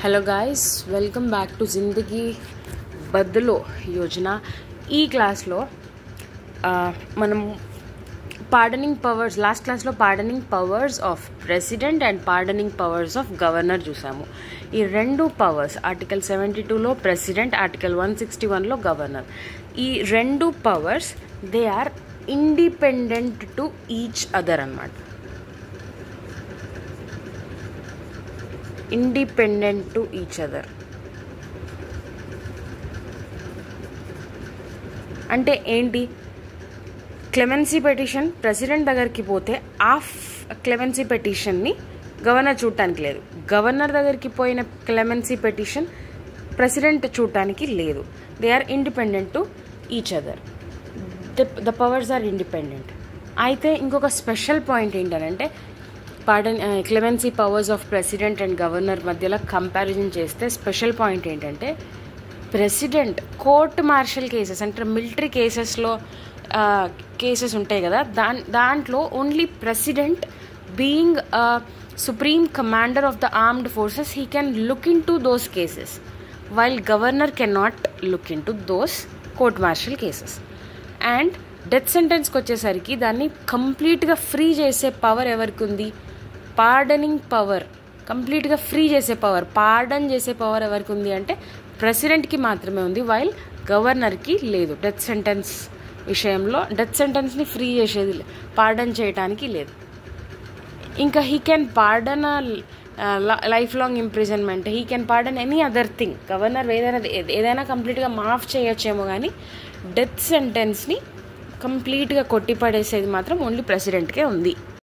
Hello guys, welcome back to Zindagi Badlo Yojana. ఈ క్లాస్లో మనం పార్డనింగ్ పవర్స్, లాస్ట్ క్లాస్లో pardoning powers of president and pardoning powers of governor చూసాము. ఈ రెండు పవర్స్ ఆర్టికల్ 72లో ప్రెసిడెంట్, ఆర్టికల్ 161లో గవర్నర్. ఈ రెండు powers they are independent to each other అన్నమాట. ఇండిపెండెంట్ టు ఈచ్ అదర్ అంటే ఏంటి? క్లెమెన్సీ పెటిషన్ ప్రెసిడెంట్ దగ్గరికి పోతే ఆ క్లెమెన్సీ పెటిషన్ని గవర్నర్ చూడటానికి లేదు. గవర్నర్ దగ్గరికి పోయిన క్లెమెన్సీ పెటిషన్ ప్రెసిడెంట్ చూడటానికి లేదు. They are independent to each other. The powers are independent. అయితే ఇంకొక స్పెషల్ పాయింట్ ఏంటంటే clemency powers of president and governor మధ్యలో కంపారిజన్ చేస్తే స్పెషల్ పాయింట్ ఏంటంటే, ప్రెసిడెంట్ కోర్ట్ మార్షల్ కేసెస్ అంటే మిలిటరీ కేసెస్లో కేసెస్ ఉంటాయి కదా, దాంట్లో only president being supreme commander of the armed forces he can look into those cases, while governor can not look into those court martial cases. And death సెంటెన్స్కి వచ్చేసరికి దాన్ని కంప్లీట్గా free చేసే power ఎవరికి ఉంది? Pardoning power. కంప్లీట్గా free చేసే power, pardon చేసే power ఎవరికి ఉంది అంటే ప్రెసిడెంట్కి మాత్రమే ఉంది, వైల్ గవర్నర్కి లేదు. డెత్ సెంటెన్స్ విషయంలో డెత్ సెంటెన్స్ని ఫ్రీ చేసేది, పార్డన్ చేయడానికి లేదు. ఇంకా he can pardon life long imprisonment, he can pardon any other thing. Governor ఏదైనా కంప్లీట్గా మాఫ్ చేయొచ్చేమో, కానీ డెత్ సెంటెన్స్ని కంప్లీట్గా కొట్టిపడేసేది మాత్రం ఓన్లీ ప్రెసిడెంట్కే ఉంది.